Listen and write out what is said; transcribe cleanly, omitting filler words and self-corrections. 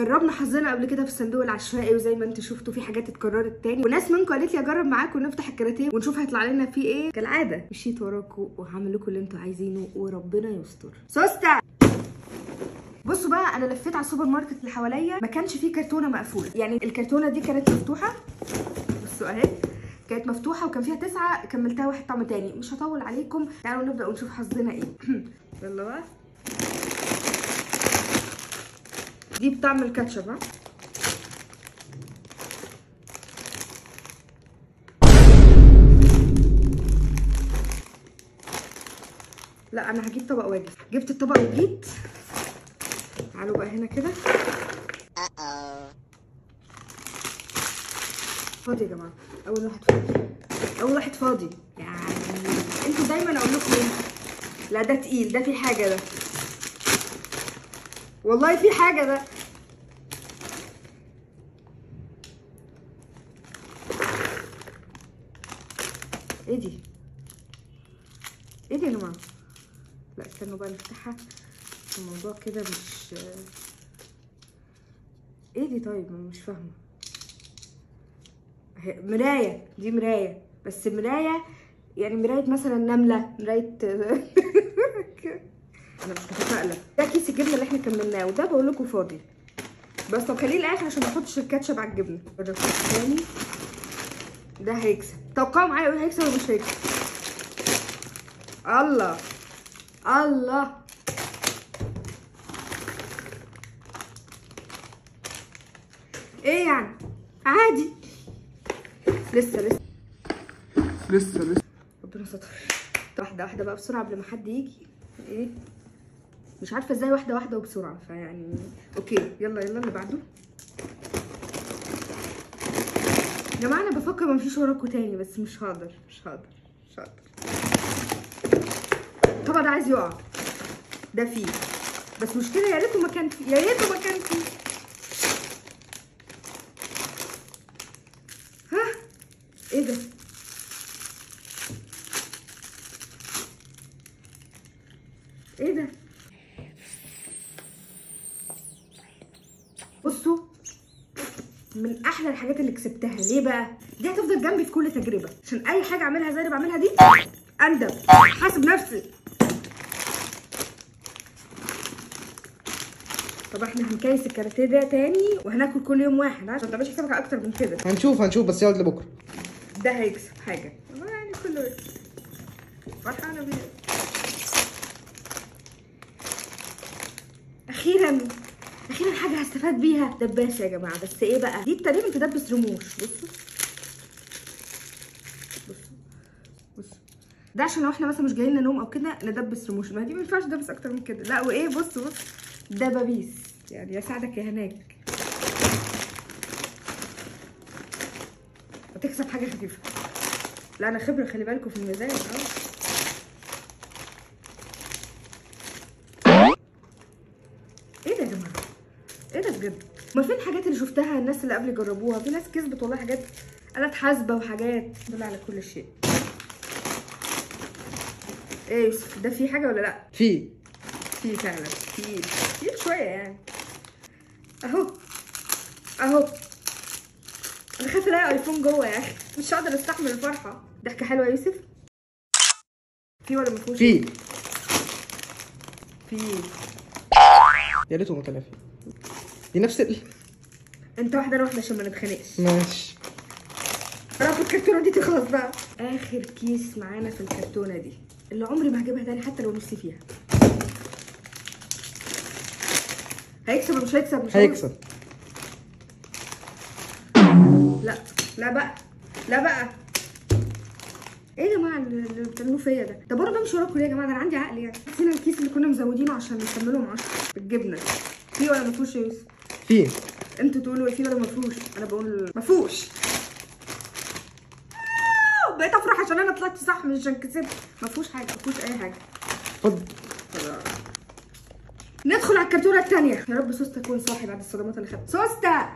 جربنا حظنا قبل كده في الصندوق العشوائي، وزي ما انتوا شفتوا في حاجات اتكررت تاني، وناس منكم قالت لي اجرب معاكم ونفتح الكاراتيه ونشوف هيطلع لنا فيه ايه. كالعاده مشيت وراكم وهعمل لكم اللي انتوا عايزينه وربنا يستر. سوسته بصوا بقى، انا لفيت على السوبر ماركت اللي حواليا ما كانش فيه كرتونه مقفوله، يعني الكرتونه دي كانت مفتوحه. بصوا اهي كانت مفتوحه وكان فيها 9، كملتها واحد طعم تاني. مش هطول عليكم، تعالوا نبدا ونشوف حظنا ايه. يلا بقى. دي بطعم الكاتشب. ها لا انا هجيب طبق واجي. جبت الطبق وجيت. تعالوا بقى هنا كده. فاضي يا جماعه، اول واحد فاضي، اول واحد فاضي. يعني انتوا دايما اقول لكم لا ده تقيل، ده في حاجه، ده والله في حاجه، ده ايه دي؟ ايه دي يا جماعه؟ لا استنوا بقى نفتحها، الموضوع كده مش ايه دي؟ طيب مش فاهمه. مرايه، دي مرايه، بس مرايه يعني مرايه مثلا نمله، مرايه انا مش متفائله. ده كيس الجبنه اللي احنا كملناه، وده بقول لكم فاضي. بس طب خليه الاخر عشان ما احطش الكاتشب على الجبنه. جرب تاني. ده هيكسب، توقعوا معايا اقول هيكسب ولا مش هيكسب. الله الله، ايه يعني؟ عادي. لسه ربنا ستر. واحده واحده بقى بسرعه قبل ما حد يجي. ايه مش عارفه ازاي، واحده واحده وبسرعه، فيعني اوكي. يلا اللي بعده. يا جماعه انا بفكر ما امشيش وراكوا تاني، بس مش هقدر. طبعا ده عايز يقع. ده فيه، بس مشكله يا ريته ما كان فيه، يا ريته ما كان فيه. ها ايه ده؟ ايه ده؟ بصوا، من احلى الحاجات اللي كسبتها. ليه بقى؟ دي هتفضل جنبي في كل تجربه، عشان اي حاجه اعملها زي اللي بعملها دي اندم، حاسب نفسي. طب احنا هنكيس الكاراتيه ده تاني وهناكل كل يوم واحد، عشان ما تعملش حسابك على اكتر من كده. هنشوف بس يقعد لبكره. ده هيكسب حاجه يعني، كله فرحانه بيه. اخيرا حاجه هستفاد بيها. دباسه يا جماعه، بس ايه بقى؟ دي تقريبا تدبس رموش. بصوا ده عشان لو احنا مثلا مش جايين نوم او كده ندبس رموش، ما دي ما ينفعش ندبس اكتر من كده. لا وايه، بصوا دبابيس يعني، يساعدك يا هناك. هتكسب حاجه خفيفه. لا انا خبره، خلي بالكم في الميزان. ايه ده يا جماعه؟ ايه ده بجد؟ امال فين الحاجات اللي شفتها الناس اللي قبل جربوها؟ في ناس كسبت والله، حاجات آلات حاسبه وحاجات. دل على كل شيء. ايه يوسف، ده فيه حاجه ولا لا؟ في فعلا، في شويه يعني. اهو انا خايفه الاقي ايفون جوه يا اخي، مش هقدر استحمل الفرحه. ضحكه حلوه يا يوسف. في ولا ما فيهوش؟ في يا ريته ما كان فيه. دي نفس انت واحده انا واحده عشان ما نتخانقش. ماشي. انا الكرتونه دي تخلص بقى. اخر كيس معانا في الكرتونه دي، اللي عمري ما هجيبها تاني حتى لو نفسي فيها. هيكسب ولا مش هيكسب؟ مش هيكسب. لا بقى. ايه يا جماعه اللي بتعملوه فيا ده؟ ده برضه امشي وراكم ليه يا جماعه؟ ده انا عندي عقل يعني. هنا الكيس اللي كنا مزودينه عشان نكملهم 10 بالجبنه. فيه ولا ما فيهوش يا يوسف؟ فيه. انتوا تقولوا فيه ولا ما فيهوش؟ انا بقول ما فيهوش. بقيت افرح عشان انا طلعت صح، مش عشان كسبت. ما فيهوش حاجه، ما فيهوش اي حاجه. اتفضل. ندخل على الكرتونه الثانيه. يا رب سوسته تكون صاحي بعد الصدمات اللي خدتها. سوسته